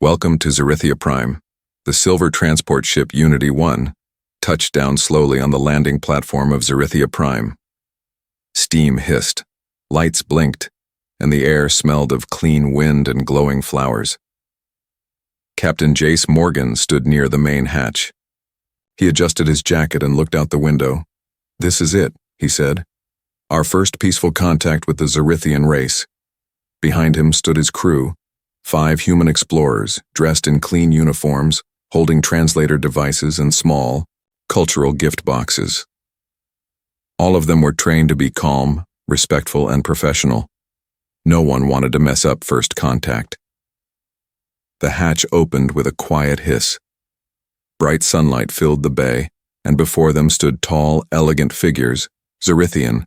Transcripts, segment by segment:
Welcome to Zarythia Prime. The silver transport ship Unity 1 touched down slowly on the landing platform of Zarythia Prime. Steam hissed, lights blinked, and the air smelled of clean wind and glowing flowers. Captain Jace Morgan stood near the main hatch. He adjusted his jacket and looked out the window. "This is it," he said. "Our first peaceful contact with the Zarythian race." Behind him stood his crew, 5 human explorers dressed in clean uniforms, holding translator devices and small, cultural gift boxes. All of them were trained to be calm, respectful, and professional. No one wanted to mess up first contact. The hatch opened with a quiet hiss. Bright sunlight filled the bay, and before them stood tall, elegant figures, Zarythian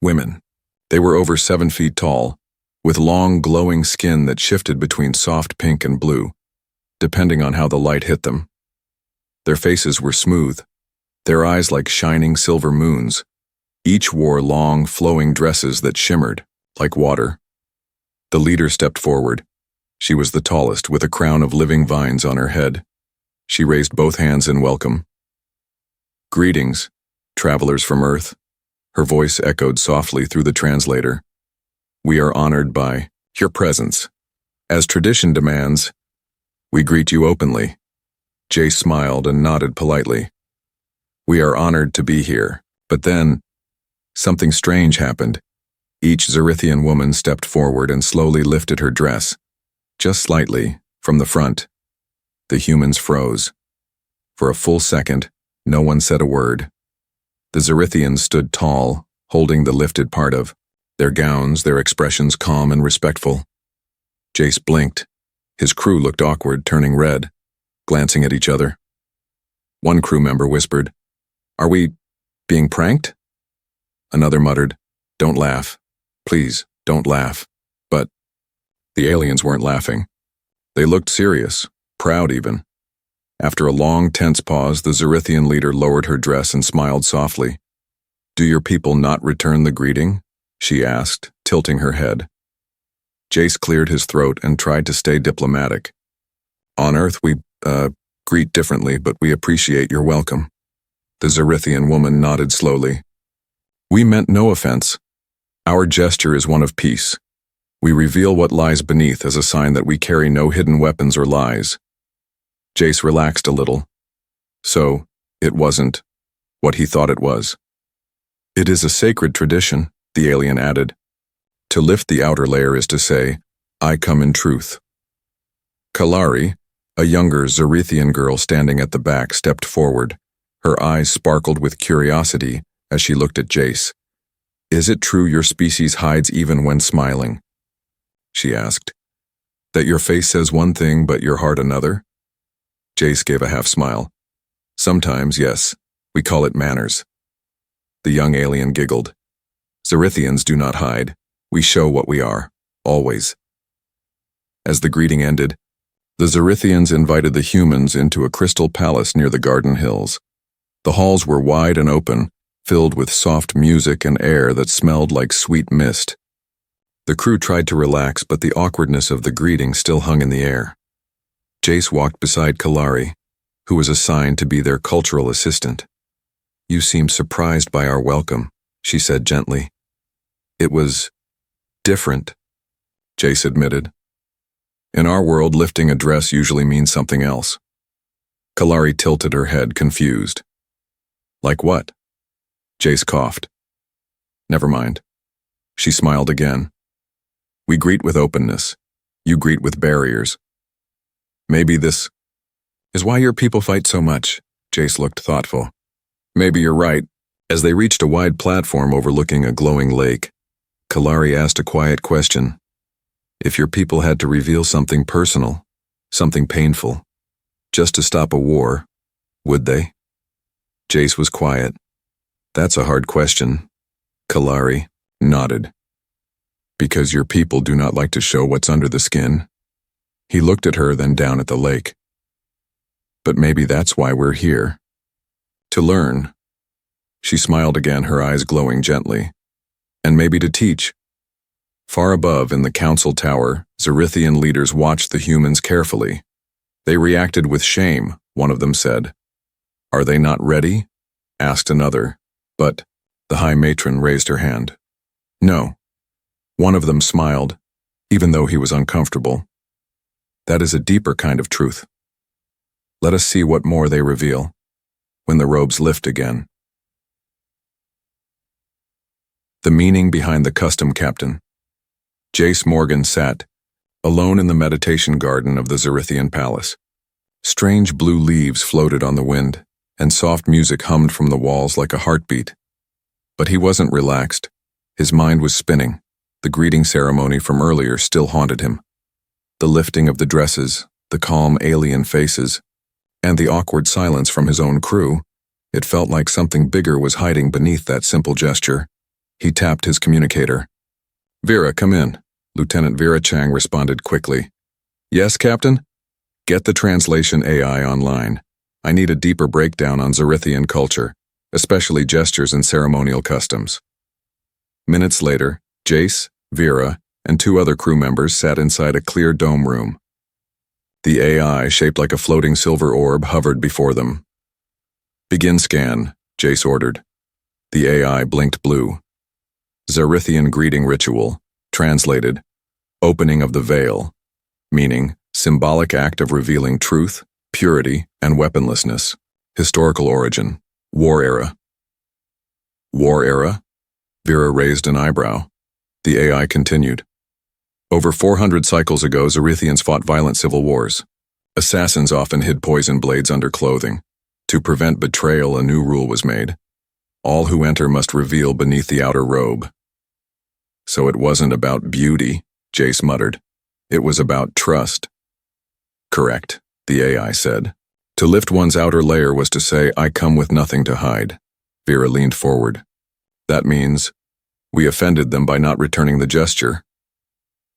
women. They were over 7 feet tall, with long, glowing skin that shifted between soft pink and blue, depending on how the light hit them. Their faces were smooth, their eyes like shining silver moons. Each wore long, flowing dresses that shimmered like water. The leader stepped forward. She was the tallest, with a crown of living vines on her head. She raised both hands in welcome. "Greetings, travelers from Earth." Her voice echoed softly through the translator. "We are honored by your presence. As tradition demands, we greet you openly." Jace smiled and nodded politely. "We are honored to be here." But then, something strange happened. Each Zarythian woman stepped forward and slowly lifted her dress, just slightly, from the front. The humans froze. For a full second, no one said a word. The Zarythians stood tall, holding the lifted part of their gowns, their expressions calm and respectful. Jace blinked. His crew looked awkward, turning red, glancing at each other. One crew member whispered, "Are we being pranked?" Another muttered, "Don't laugh. Please, don't laugh." But the aliens weren't laughing. They looked serious, proud even. After a long, tense pause, the Zarythian leader lowered her dress and smiled softly. "Do your people not return the greeting?" she asked, tilting her head. Jace cleared his throat and tried to stay diplomatic. "On Earth, we, greet differently, but we appreciate your welcome." The Zarythian woman nodded slowly. "We meant no offense. Our gesture is one of peace. We reveal what lies beneath as a sign that we carry no hidden weapons or lies." Jace relaxed a little. So, it wasn't what he thought it was. "It is a sacred tradition," the alien added. "To lift the outer layer is to say, 'I come in truth.'" Kalari, a younger Zarythian girl standing at the back, stepped forward. Her eyes sparkled with curiosity as she looked at Jace. "Is it true your species hides even when smiling?" she asked. "That your face says one thing but your heart another?" Jace gave a half smile. "Sometimes, yes. We call it manners." The young alien giggled. "Zarythians do not hide. We show what we are, always." As the greeting ended, the Zarythians invited the humans into a crystal palace near the Garden Hills. The halls were wide and open, filled with soft music and air that smelled like sweet mist. The crew tried to relax, but the awkwardness of the greeting still hung in the air. Jace walked beside Kalari, who was assigned to be their cultural assistant. "You seem surprised by our welcome," she said gently. "It was different," Jace admitted. "In our world, lifting a dress usually means something else." Kalari tilted her head, confused. "Like what?" Jace coughed. "Never mind." She smiled again. "We greet with openness. You greet with barriers. Maybe this is why your people fight so much." Jace looked thoughtful. "Maybe you're right." As they reached a wide platform overlooking a glowing lake, Kalari asked a quiet question. "If your people had to reveal something personal, something painful, just to stop a war, would they?" Jace was quiet. "That's a hard question." Kalari nodded. "Because your people do not like to show what's under the skin." He looked at her, then down at the lake. "But maybe that's why we're here. To learn." She smiled again, her eyes glowing gently. "And maybe to teach." Far above, in the council tower, Zarythian leaders watched the humans carefully. They reacted with shame, one of them said. "Are they not ready?" asked another. But the High Matron raised her hand. "No." One of them smiled, even though he was uncomfortable. "That is a deeper kind of truth. Let us see what more they reveal when the robes lift again." The meaning behind the custom captain. Jace Morgan sat, alone in the meditation garden of the Zarythian palace. Strange blue leaves floated on the wind, and soft music hummed from the walls like a heartbeat. But he wasn't relaxed. His mind was spinning. The greeting ceremony from earlier still haunted him. The lifting of the dresses, the calm alien faces, and the awkward silence from his own crew. It felt like something bigger was hiding beneath that simple gesture. He tapped his communicator. "Vera, come in." Lieutenant Vera Chang responded quickly. "Yes, Captain? Get the translation AI online. I need a deeper breakdown on Zarythian culture, especially gestures and ceremonial customs." Minutes later, Jace, Vera, and 2 other crew members sat inside a clear dome room. The AI, shaped like a floating silver orb, hovered before them. "Begin scan," Jace ordered. The AI blinked blue. Zarythian greeting ritual, translated, opening of the veil, meaning symbolic act of revealing truth, purity, and weaponlessness. Historical origin, war era. War era? Vera raised an eyebrow. The AI continued. Over 400 cycles ago, Zarythians fought violent civil wars. Assassins often hid poison blades under clothing. To prevent betrayal, a new rule was made. All who enter must reveal beneath the outer robe. "So it wasn't about beauty," Jace muttered. "It was about trust." "Correct," the AI said. To lift one's outer layer was to say, "I come with nothing to hide." Vera leaned forward. "That means we offended them by not returning the gesture."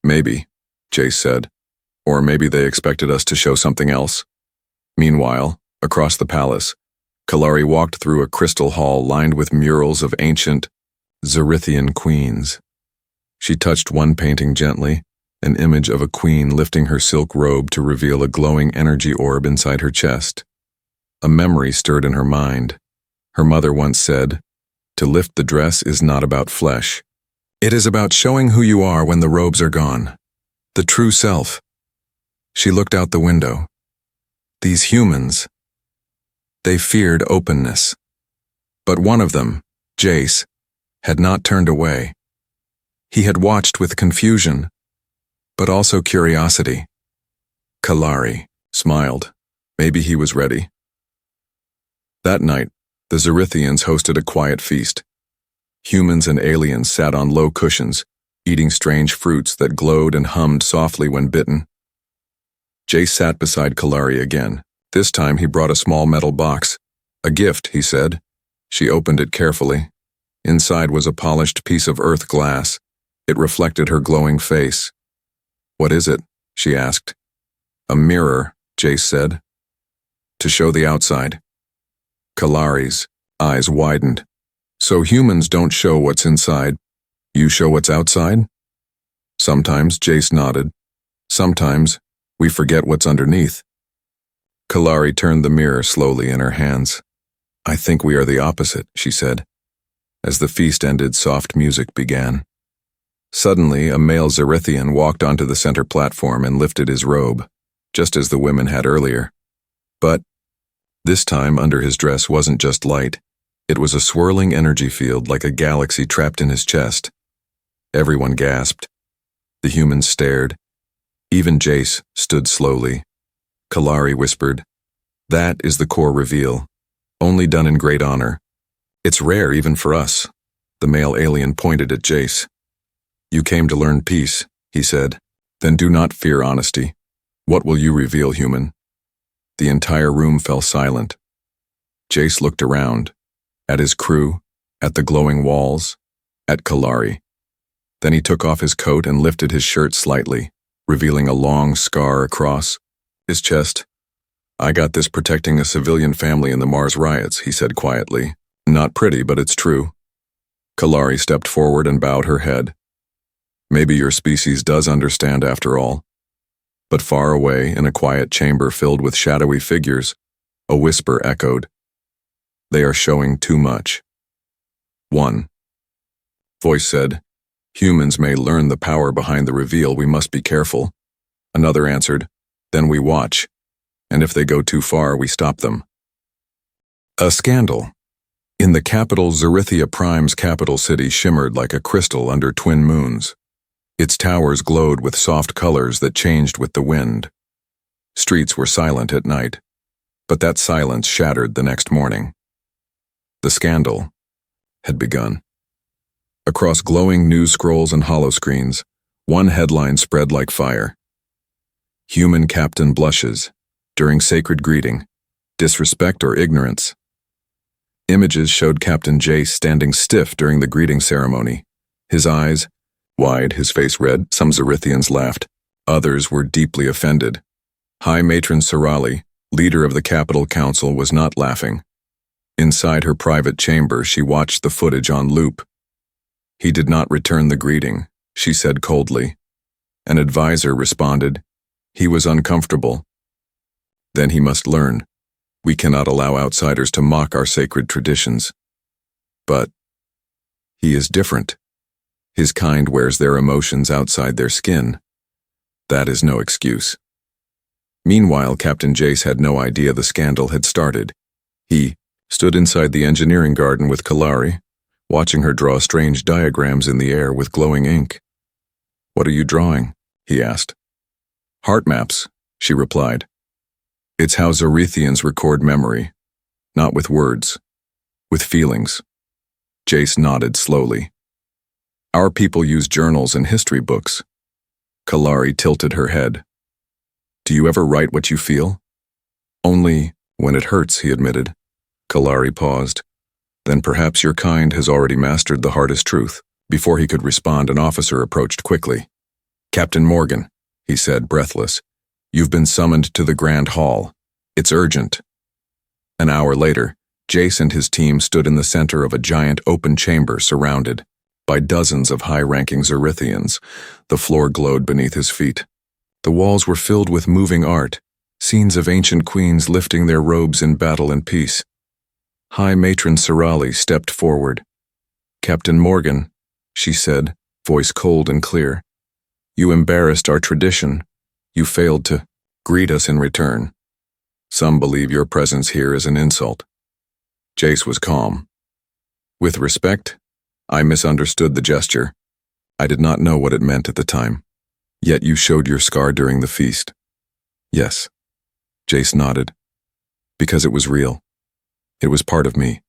"Maybe," Jace said. "Or maybe they expected us to show something else." Meanwhile, across the palace, Kalari walked through a crystal hall lined with murals of ancient Zarythian queens. She touched one painting gently, an image of a queen lifting her silk robe to reveal a glowing energy orb inside her chest. A memory stirred in her mind. Her mother once said, "To lift the dress is not about flesh. It is about showing who you are when the robes are gone. The true self." She looked out the window. These humans, they feared openness. But one of them, Jace, had not turned away. He had watched with confusion, but also curiosity. Kalari smiled. Maybe he was ready. That night, the Zarythians hosted a quiet feast. Humans and aliens sat on low cushions, eating strange fruits that glowed and hummed softly when bitten. Jace sat beside Kalari again. This time he brought a small metal box. "A gift," he said. She opened it carefully. Inside was a polished piece of earth glass. It reflected her glowing face. "What is it?" she asked. "A mirror," Jace said. "To show the outside." Kalari's eyes widened. "So humans don't show what's inside. You show what's outside?" "Sometimes," Jace nodded. "Sometimes we forget what's underneath." Kalari turned the mirror slowly in her hands. "I think we are the opposite," she said. As the feast ended, soft music began. Suddenly, a male Zarythian walked onto the center platform and lifted his robe, just as the women had earlier. But this time, under his dress wasn't just light. It was a swirling energy field like a galaxy trapped in his chest. Everyone gasped. The humans stared. Even Jace stood slowly. Kalari whispered, "That is the core reveal. Only done in great honor. It's rare even for us." The male alien pointed at Jace. "You came to learn peace," he said. "Then do not fear honesty. What will you reveal, human?" The entire room fell silent. Jace looked around, at his crew, at the glowing walls, at Kalari. Then he took off his coat and lifted his shirt slightly, revealing a long scar across his chest. "I got this protecting a civilian family in the Mars riots," he said quietly. "Not pretty, but it's true." Kalari stepped forward and bowed her head. Maybe your species does understand after all. But far away, in a quiet chamber filled with shadowy figures, a whisper echoed. They are showing too much. 1. Voice said, humans may learn the power behind the reveal, we must be careful. Another answered, then we watch, and if they go too far, we stop them. A scandal. In the capital, Zarythia Prime's capital city shimmered like a crystal under twin moons. Its towers glowed with soft colors that changed with the wind. Streets were silent at night, but that silence shattered the next morning. The scandal had begun. Across glowing news scrolls and holoscreens, one headline spread like fire. Human captain blushes during sacred greeting, disrespect or ignorance. Images showed Captain Jace standing stiff during the greeting ceremony, his eyes wide, his face red. Some Zarythians laughed. Others were deeply offended. High Matron Sarali, leader of the Capital Council, was not laughing. Inside her private chamber, she watched the footage on loop. He did not return the greeting, she said coldly. An advisor responded. He was uncomfortable. Then he must learn. We cannot allow outsiders to mock our sacred traditions. But he is different. His kind wears their emotions outside their skin. That is no excuse. Meanwhile, Captain Jace had no idea the scandal had started. He stood inside the engineering garden with Kalari, watching her draw strange diagrams in the air with glowing ink. What are you drawing? He asked. Heart maps, she replied. It's how Zarythians record memory, not with words, with feelings. Jace nodded slowly. Our people use journals and history books. Kalari tilted her head. Do you ever write what you feel? Only when it hurts, he admitted. Kalari paused. Then perhaps your kind has already mastered the hardest truth. Before he could respond, an officer approached quickly. Captain Morgan, he said, breathless. You've been summoned to the Grand Hall. It's urgent. An hour later, Jace and his team stood in the center of a giant open chamber surrounded by dozens of high-ranking Zarythians. The floor glowed beneath his feet. The walls were filled with moving art, scenes of ancient queens lifting their robes in battle and peace. High Matron Sarali stepped forward. Captain Morgan, she said, voice cold and clear. You embarrassed our tradition. You failed to greet us in return. Some believe your presence here is an insult. Jace was calm. With respect, I misunderstood the gesture. I did not know what it meant at the time. Yet you showed your scar during the feast. Yes. Jace nodded. Because it was real. It was part of me.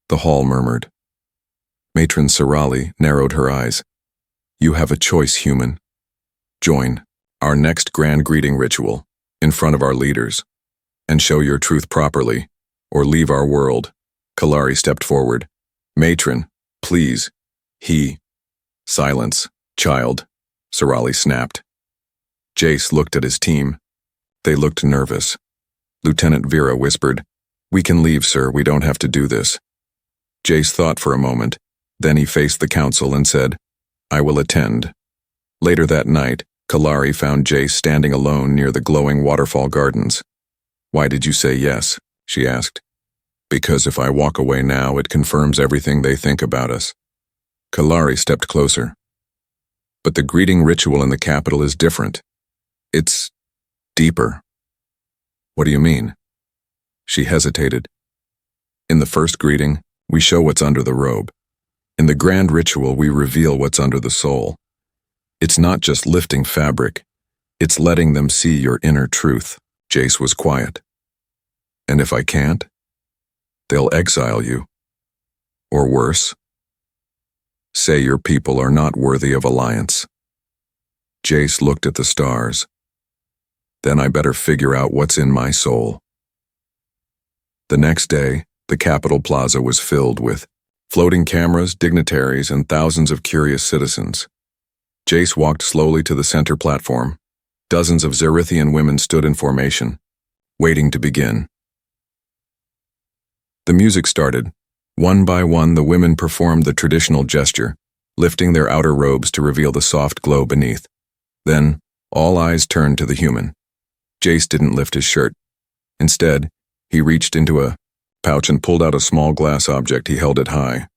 The hall murmured. Matron Sarali narrowed her eyes. You have a choice, human. Join our next grand greeting ritual in front of our leaders and show your truth properly, or leave our world. Kalari stepped forward. Matron, please. Silence, child, Sarali snapped. Jace looked at his team. They looked nervous. Lieutenant Vera whispered, We can leave, sir, we don't have to do this. Jace thought for a moment. Then he faced the council and said, I will attend. Later that night, Kalari found Jace standing alone near the glowing waterfall gardens. Why did you say yes? She asked. Because if I walk away now, it confirms everything they think about us. Kalari stepped closer. But the greeting ritual in the capital is different. It's deeper. What do you mean? She hesitated. In the first greeting, we show what's under the robe. In the grand ritual, we reveal what's under the soul. It's not just lifting fabric. It's letting them see your inner truth. Jace was quiet. And if I can't, they'll exile you. Or worse, say your people are not worthy of alliance. Jace looked at the stars. Then I better figure out what's in my soul. The next day, the Capitol Plaza was filled with floating cameras, dignitaries, and thousands of curious citizens. Jace walked slowly to the center platform. Dozens of Zarythian women stood in formation, waiting to begin. The music started. One by one, the women performed the traditional gesture, lifting their outer robes to reveal the soft glow beneath. Then, all eyes turned to the human. Jace didn't lift his shirt. Instead, he reached into a pouch and pulled out a small glass object. He held it high.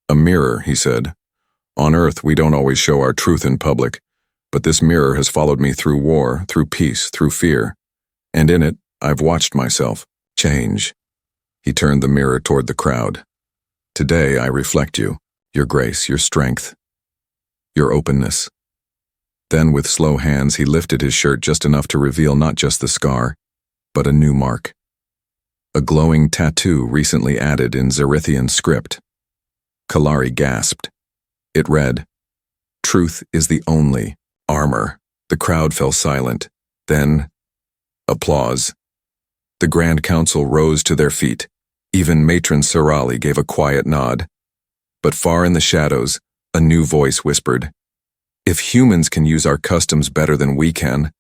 "A mirror," he said. "On Earth, we don't always show our truth in public, but this mirror has followed me through war, through peace, through fear. And in it, I've watched myself change." He turned the mirror toward the crowd. "Today, I reflect you, your grace, your strength, your openness." Then, with slow hands, he lifted his shirt just enough to reveal not just the scar, but a new mark. A glowing tattoo recently added in Zarythian script. Kalari gasped. It read, "Truth is the only armor." The crowd fell silent. Then, applause. The Grand Council rose to their feet. Even Matron Sarali gave a quiet nod. But far in the shadows, a new voice whispered, "If humans can use our customs better than we can,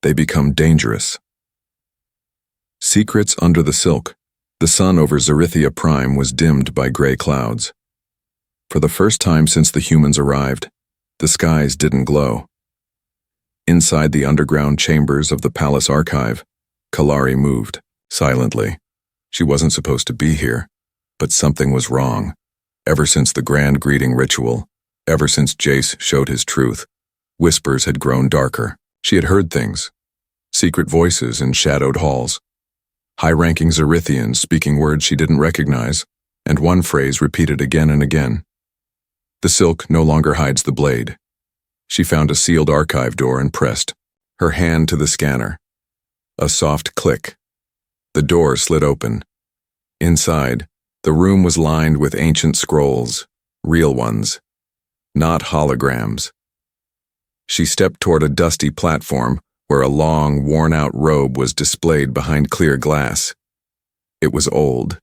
they become dangerous." Secrets under the silk. The sun over Zarythia Prime was dimmed by gray clouds. For the first time since the humans arrived, the skies didn't glow. Inside the underground chambers of the palace archive, Kalari moved, silently. She wasn't supposed to be here, but something was wrong. Ever since the grand greeting ritual, ever since Jace showed his truth, whispers had grown darker. She had heard things, secret voices in shadowed halls, high-ranking Zarythians speaking words she didn't recognize, and one phrase repeated again and again. "The silk no longer hides the blade." She found a sealed archive door and pressed her hand to the scanner. A soft click. The door slid open. Inside, the room was lined with ancient scrolls, real ones, not holograms. She stepped toward a dusty platform where a long, worn-out robe was displayed behind clear glass. It was old,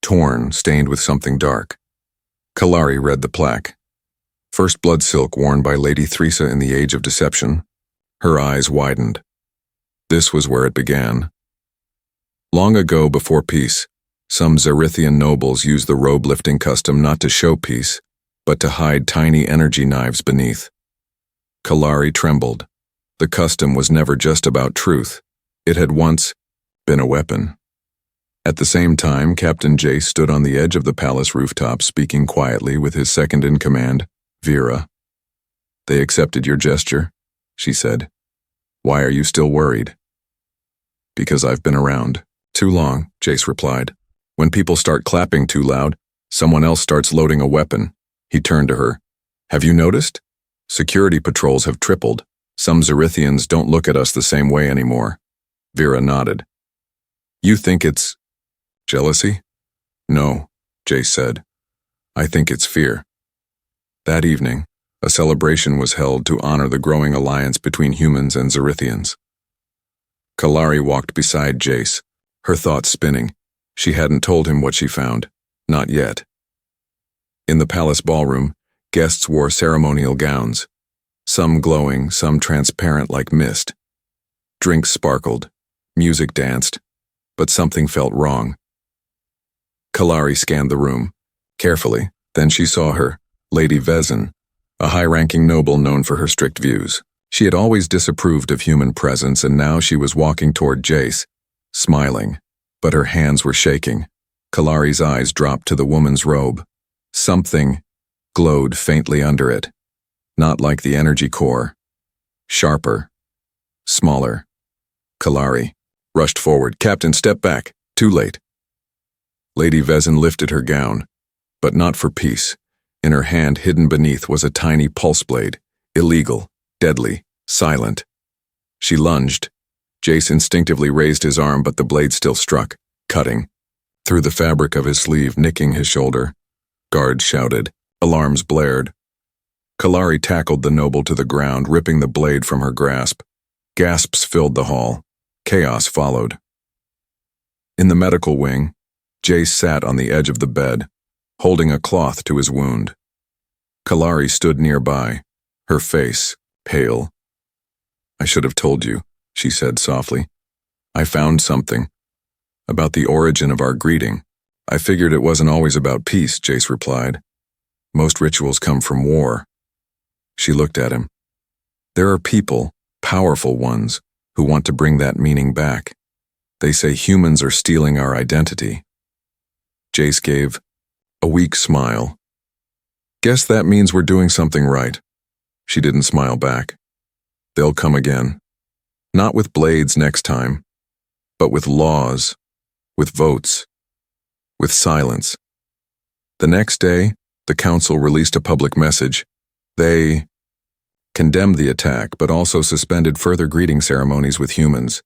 torn, stained with something dark. Kalari read the plaque. First blood silk worn by Lady Theresa in the Age of Deception. Her eyes widened. This was where it began. Long ago, before peace, some Zarythian nobles used the robe-lifting custom not to show peace, but to hide tiny energy knives beneath. Kalari trembled. The custom was never just about truth. It had once been a weapon. At the same time, Captain Jace stood on the edge of the palace rooftop speaking quietly with his second-in-command, Vera. "They accepted your gesture," she said. "Why are you still worried?" "Because I've been around. Too long," Jace replied. "When people start clapping too loud, someone else starts loading a weapon." He turned to her. "Have you noticed? Security patrols have tripled. Some Zarythians don't look at us the same way anymore." Vera nodded. "You think it's jealousy?" "No," Jace said. "I think it's fear." That evening, a celebration was held to honor the growing alliance between humans and Zarythians. Kalari walked beside Jace, her thoughts spinning. She hadn't told him what she found. Not yet. In the palace ballroom, guests wore ceremonial gowns, some glowing, some transparent like mist. Drinks sparkled, music danced, but something felt wrong. Kalari scanned the room, carefully, then she saw her, Lady Vezin, a high-ranking noble known for her strict views. She had always disapproved of human presence, and now she was walking toward Jace, smiling, but her hands were shaking. Kalari's eyes dropped to the woman's robe. Something glowed faintly under it, not like the energy core. Sharper, smaller. Kalari rushed forward. "Captain, step back. Too late." Lady Vezin lifted her gown, but not for peace. In her hand, hidden beneath, was a tiny pulse blade, illegal, deadly, silent. She lunged. Jace instinctively raised his arm, but the blade still struck, cutting through the fabric of his sleeve, nicking his shoulder. Guards shouted. Alarms blared. Kalari tackled the noble to the ground, ripping the blade from her grasp. Gasps filled the hall. Chaos followed. In the medical wing, Jace sat on the edge of the bed, holding a cloth to his wound. Kalari stood nearby, her face pale. "I should have told you," she said softly. "I found something. About the origin of our greeting." "I figured it wasn't always about peace," Jace replied. Most rituals come from war. She looked at him. There are people, powerful ones, who want to bring that meaning back. They say humans are stealing our identity. Jace gave a weak smile. Guess that means we're doing something right. She didn't smile back. They'll come again. Not with blades next time, but with laws, with votes, with silence. The next day, the council released a public message. They condemned the attack, but also suspended further greeting ceremonies with humans.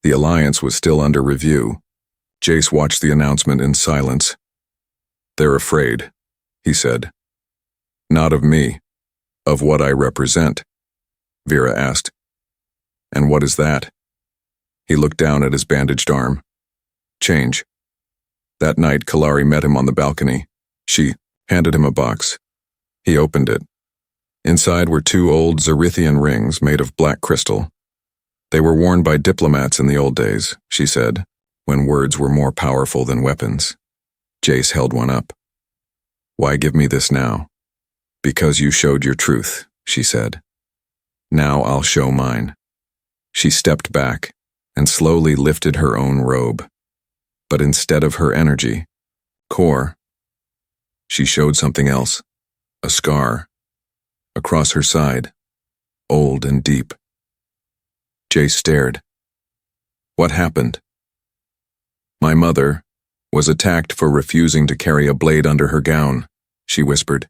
The alliance was still under review. Jace watched the announcement in silence. They're afraid, he said. Not of me, of what I represent, Vera asked. And what is that? He looked down at his bandaged arm. Change. That night, Kalari met him on the balcony. She handed him a box. He opened it. Inside were 2 old Zarythian rings made of black crystal. They were worn by diplomats in the old days, she said, when words were more powerful than weapons. Jace held one up. Why give me this now? Because you showed your truth, she said. Now I'll show mine. She stepped back and slowly lifted her own robe. But instead of her energy, core, she showed something else, a scar, across her side, old and deep. Jace stared. What happened? My mother was attacked for refusing to carry a blade under her gown, she whispered.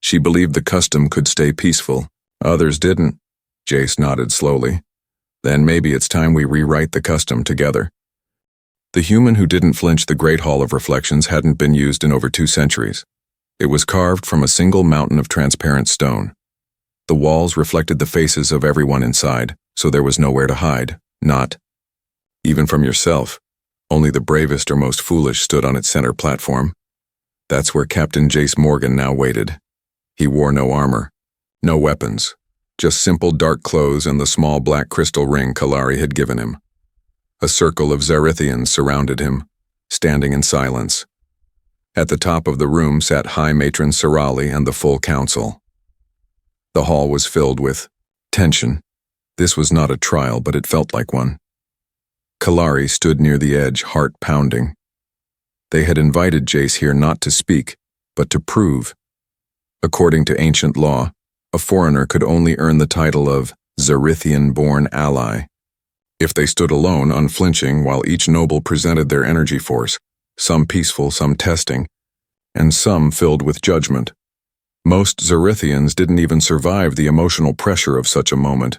She believed the custom could stay peaceful. Others didn't. Jace nodded slowly. Then maybe it's time we rewrite the custom together. The human who didn't flinch the Great Hall of Reflections hadn't been used in over 2 centuries. It was carved from a single mountain of transparent stone. The walls reflected the faces of everyone inside, so there was nowhere to hide, not even from yourself. Only the bravest or most foolish stood on its center platform. That's where Captain Jace Morgan now waited. He wore no armor, no weapons, just simple dark clothes and the small black crystal ring Kalari had given him. A circle of Zarythians surrounded him, standing in silence. At the top of the room sat High Matron Sarali and the full council. The hall was filled with tension. This was not a trial, but it felt like one. Kalari stood near the edge, heart pounding. They had invited Jace here not to speak, but to prove. According to ancient law, a foreigner could only earn the title of Zarythian-born ally. If they stood alone, unflinching, while each noble presented their energy force, some peaceful, some testing, and some filled with judgment. Most Zarythians didn't even survive the emotional pressure of such a moment.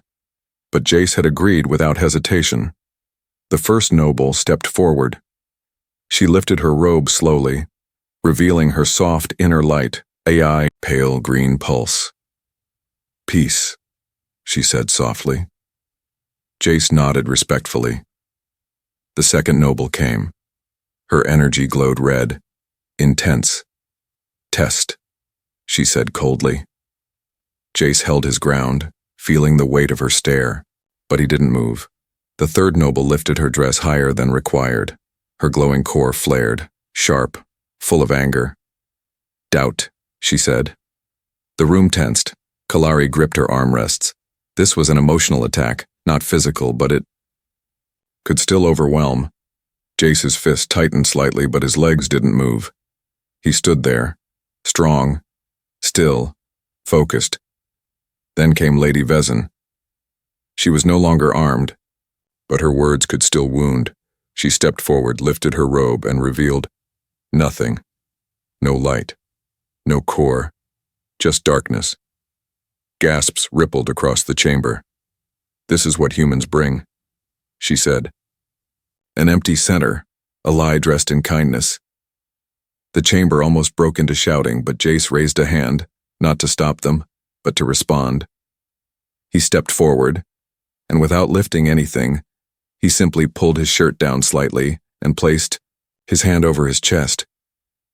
But Jace had agreed without hesitation. The first noble stepped forward. She lifted her robe slowly, revealing her soft inner light, AI pale green pulse. Peace, she said softly. Jace nodded respectfully. The second noble came. Her energy glowed red, intense. Test, she said coldly. Jace held his ground, feeling the weight of her stare, but he didn't move. The third noble lifted her dress higher than required. Her glowing core flared, sharp, full of anger. Doubt, she said. The room tensed. Kalari gripped her armrests. This was an emotional attack, not physical, but it could still overwhelm. Jace's fist tightened slightly, but his legs didn't move. He stood there, strong, still, focused. Then came Lady Vezin. She was no longer armed, but her words could still wound. She stepped forward, lifted her robe, and revealed nothing. No light, no core, just darkness. Gasps rippled across the chamber. This is what humans bring, she said. An empty center, a lie dressed in kindness. The chamber almost broke into shouting, but Jace raised a hand, not to stop them, but to respond. He stepped forward, and without lifting anything, he simply pulled his shirt down slightly and placed his hand over his chest.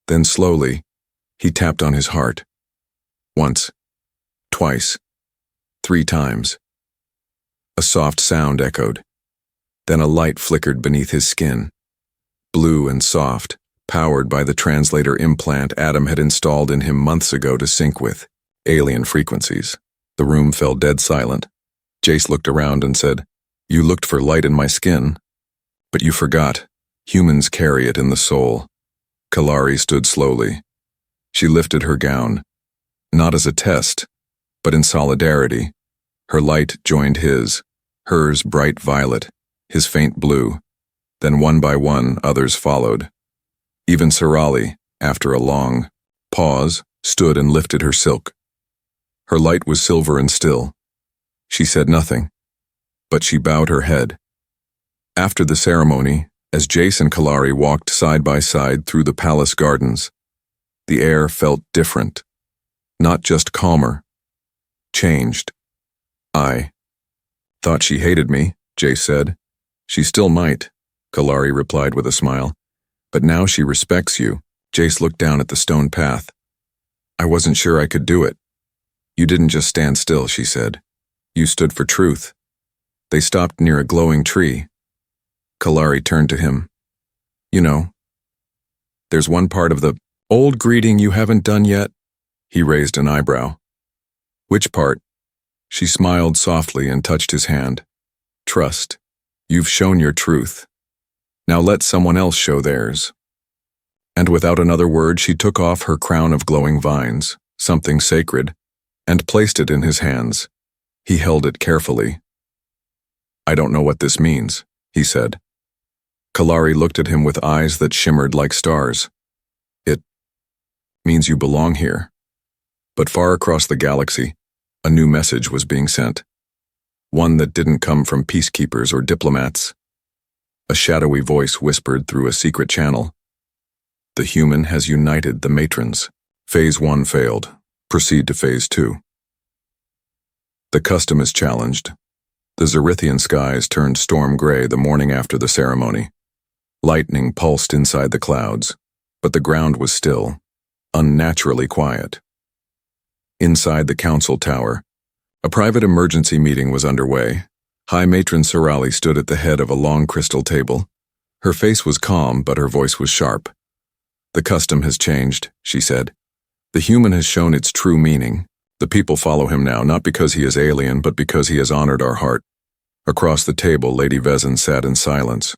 Then slowly, he tapped on his heart. Once, twice, 3 times. A soft sound echoed. Then a light flickered beneath his skin. Blue and soft, powered by the translator implant Adam had installed in him months ago to sync with alien frequencies. The room fell dead silent. Jace looked around and said, "You looked for light in my skin, but you forgot. Humans carry it in the soul." Kalari stood slowly. She lifted her gown, not as a test, but in solidarity. Her light joined his, hers bright violet, his faint blue. Then one by one, others followed. Even Sarali, after a long pause, stood and lifted her silk. Her light was silver and still. She said nothing, but she bowed her head. After the ceremony, as Jace and Kalari walked side by side through the palace gardens, the air felt different, not just calmer, changed. "I thought she hated me," Jace said. "She still might," Kalari replied with a smile. "But now she respects you." Jace looked down at the stone path. "I wasn't sure I could do it." "You didn't just stand still," she said. "You stood for truth." They stopped near a glowing tree. Kalari turned to him. "You know, there's one part of the old greeting you haven't done yet." He raised an eyebrow. "Which part?" She smiled softly and touched his hand. "Trust. You've shown your truth. Now let someone else show theirs." And without another word, she took off her crown of glowing vines, something sacred, and placed it in his hands. He held it carefully. "I don't know what this means," he said. Kalari looked at him with eyes that shimmered like stars. "It means you belong here." But far across the galaxy, a new message was being sent. One that didn't come from peacekeepers or diplomats. A shadowy voice whispered through a secret channel. "The human has united the matrons. Phase 1 failed. Proceed to Phase 2. The custom is challenged." The Zarythian skies turned storm gray the morning after the ceremony. Lightning pulsed inside the clouds, but the ground was still, unnaturally quiet. Inside the council tower, a private emergency meeting was underway. High Matron Sarali stood at the head of a long crystal table. Her face was calm, but her voice was sharp. "The custom has changed," she said. "The human has shown its true meaning. The people follow him now, not because he is alien, but because he has honored our heart." Across the table, Lady Vezin sat in silence.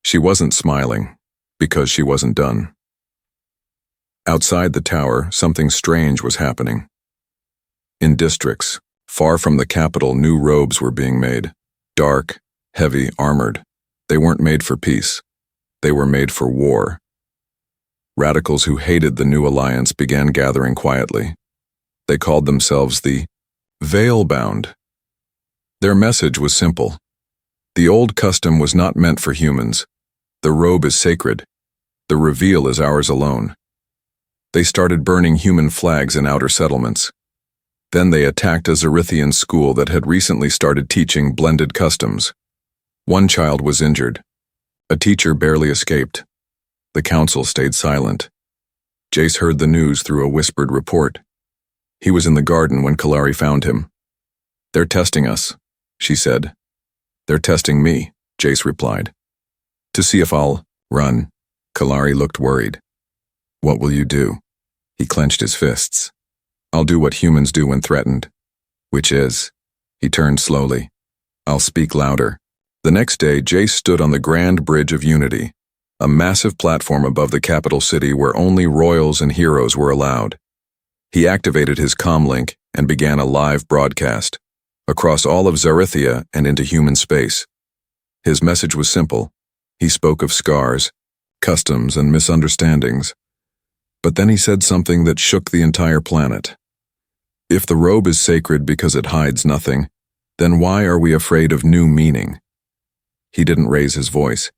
She wasn't smiling, because she wasn't done. Outside the tower, something strange was happening. In districts, far from the capital, new robes were being made. Dark, heavy, armored. They weren't made for peace. They were made for war. Radicals who hated the new alliance began gathering quietly. They called themselves the Veil-Bound. Their message was simple. The old custom was not meant for humans. The robe is sacred. The reveal is ours alone. They started burning human flags in outer settlements. Then they attacked a Zarythian school that had recently started teaching blended customs. One child was injured. A teacher barely escaped. The council stayed silent. Jace heard the news through a whispered report. He was in the garden when Kalari found him. "They're testing us," she said. "They're testing me," Jace replied. "To see if I'll run." Kalari looked worried. "What will you do?" He clenched his fists. "I'll do what humans do when threatened." "Which is?" He turned slowly. "I'll speak louder." The next day, Jace stood on the Grand Bridge of Unity, a massive platform above the capital city where only royals and heroes were allowed. He activated his comlink and began a live broadcast, across all of Zarythia and into human space. His message was simple. He spoke of scars, customs, and misunderstandings. But then he said something that shook the entire planet. If the robe is sacred because it hides nothing, then why are we afraid of new meaning? He didn't raise his voice.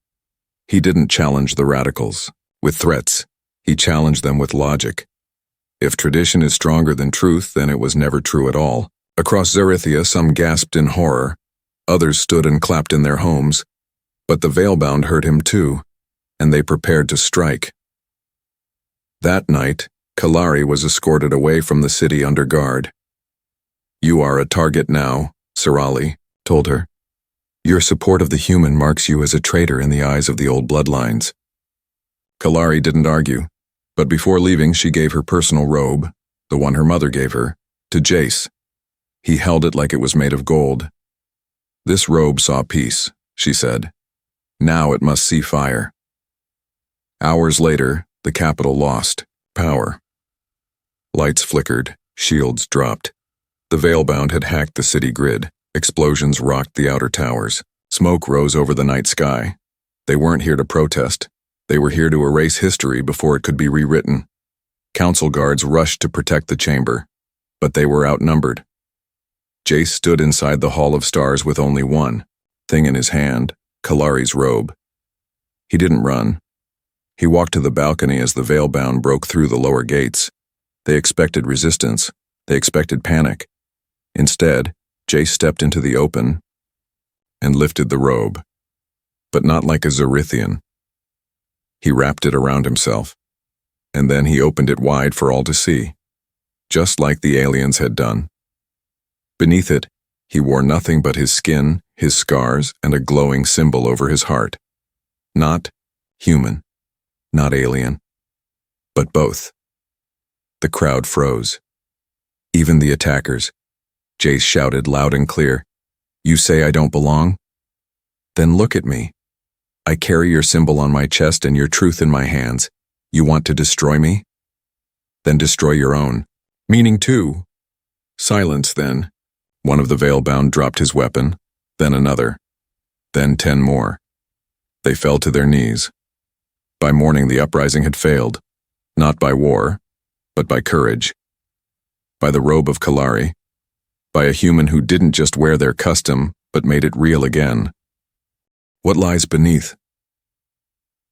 He didn't challenge the radicals with threats. He challenged them with logic. If tradition is stronger than truth, then it was never true at all. Across Zarythia, some gasped in horror. Others stood and clapped in their homes. But the Veilbound heard him too, and they prepared to strike. That night, Kalari was escorted away from the city under guard. "You are a target now," Sarali told her. "Your support of the human marks you as a traitor in the eyes of the old bloodlines." Kalari didn't argue, but before leaving she gave her personal robe, the one her mother gave her, to Jace. He held it like it was made of gold. "This robe saw peace," she said. "Now it must see fire." Hours later, the capital lost power. Lights flickered, shields dropped. The Veilbound had hacked the city grid. Explosions rocked the outer towers. Smoke rose over the night sky. They weren't here to protest. They were here to erase history before it could be rewritten. Council guards rushed to protect the chamber, but they were outnumbered. Jace stood inside the Hall of Stars with only one thing in his hand, Kalari's robe. He didn't run. He walked to the balcony as the Veilbound broke through the lower gates. They expected resistance. They expected panic. Instead, Jace stepped into the open and lifted the robe, but not like a Zarythian. He wrapped it around himself, and then he opened it wide for all to see, just like the aliens had done. Beneath it, he wore nothing but his skin, his scars, and a glowing symbol over his heart. Not human, not alien, but both. The crowd froze. Even the attackers. Jace shouted loud and clear, "You say I don't belong? Then look at me. I carry your symbol on my chest and your truth in my hands. You want to destroy me? Then destroy your own. Meaning too." Silence then. One of the Veilbound dropped his weapon, then another, then 10 more. They fell to their knees. By morning the uprising had failed, not by war, but by courage. By the robe of Kalari. By a human who didn't just wear their custom, but made it real again. What lies beneath?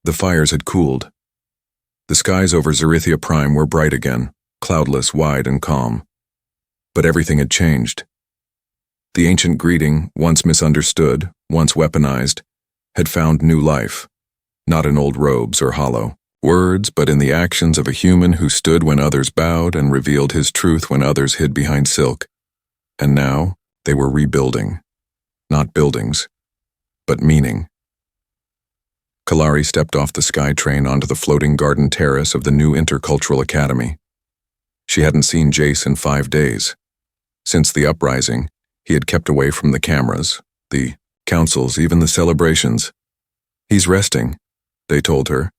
The fires had cooled. The skies over Zarythia Prime were bright again, cloudless, wide, and calm. But everything had changed. The ancient greeting, once misunderstood, once weaponized, had found new life, not in old robes or hollow words, but in the actions of a human who stood when others bowed and revealed his truth when others hid behind silk. And now they were rebuilding, not buildings, but meaning. Kalari stepped off the sky train onto the floating garden terrace of the new Intercultural Academy. She hadn't seen Jace in 5 days. Since the uprising, he had kept away from the cameras, the councils, even the celebrations. "He's resting," they told her.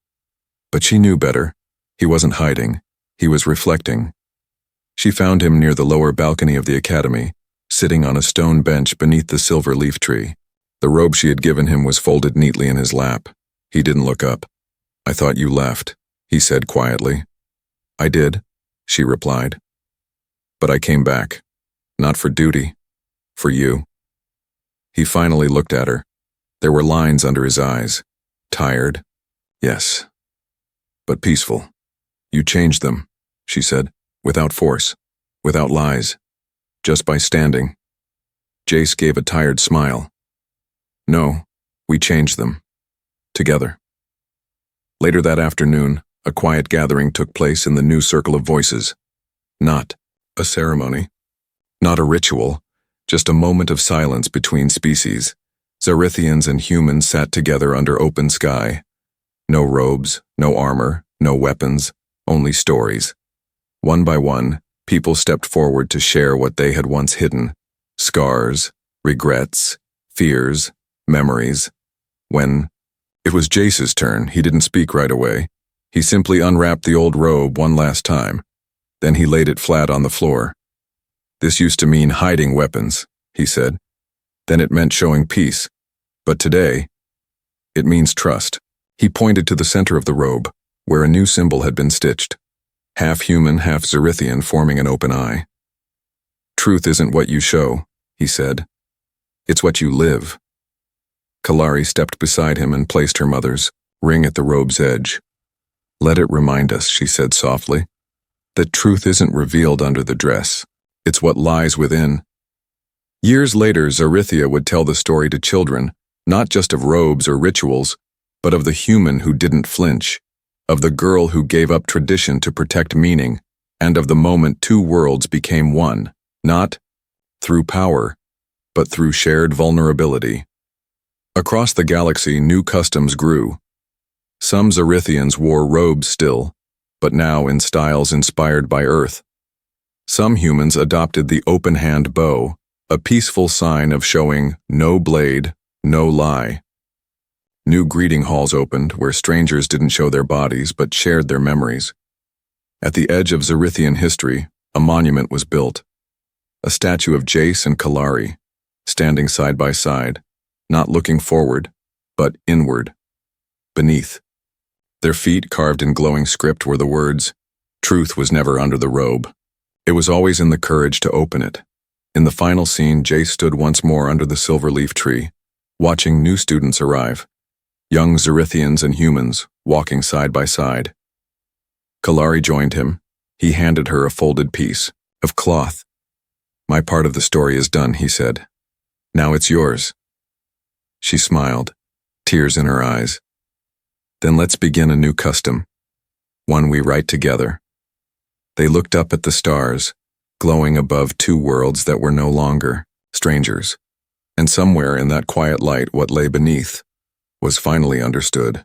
But she knew better. He wasn't hiding. He was reflecting. She found him near the lower balcony of the academy, sitting on a stone bench beneath the silver leaf tree. The robe she had given him was folded neatly in his lap. He didn't look up. "I thought you left," he said quietly. "I did," she replied. "But I came back. Not for duty. For you." He finally looked at her. There were lines under his eyes. Tired, yes, but peaceful. "You changed them," she said, without force, without lies, just by standing. Jace gave a tired smile. "No, we changed them. Together." Later that afternoon, a quiet gathering took place in the new circle of voices. Not a ceremony, not a ritual, just a moment of silence between species. Zarythians and humans sat together under open sky. No robes, no armor, no weapons, only stories. One by one, people stepped forward to share what they had once hidden. Scars, regrets, fears, memories. When it was Jace's turn, he didn't speak right away. He simply unwrapped the old robe one last time. Then he laid it flat on the floor. "This used to mean hiding weapons," he said. "Then it meant showing peace. But today, it means trust." He pointed to the center of the robe, where a new symbol had been stitched. Half human, half Zarythian, forming an open eye. "Truth isn't what you show," he said. "It's what you live." Kalari stepped beside him and placed her mother's ring at the robe's edge. "Let it remind us," she said softly, "that truth isn't revealed under the dress. It's what lies within." Years later, Zarythia would tell the story to children, not just of robes or rituals, but of the human who didn't flinch, of the girl who gave up tradition to protect meaning, and of the moment 2 worlds became one, not through power, but through shared vulnerability. Across the galaxy, new customs grew. Some Zarythians wore robes still, but now in styles inspired by Earth. Some humans adopted the open-hand bow, a peaceful sign of showing no blade, no lie. New greeting halls opened where strangers didn't show their bodies but shared their memories. At the edge of Zarythian history, a monument was built. A statue of Jace and Kalari, standing side by side, not looking forward, but inward. Beneath, their feet carved in glowing script were the words, "Truth was never under the robe." It was always in the courage to open it. In the final scene, Jace stood once more under the silver leaf tree, watching new students arrive, young Zarythians and humans walking side by side. Kalari joined him. He handed her a folded piece of cloth. "My part of the story is done," he said. "Now it's yours." She smiled, tears in her eyes. "Then let's begin a new custom, one we write together." They looked up at the stars, glowing above two worlds that were no longer strangers, and somewhere in that quiet light what lay beneath was finally understood.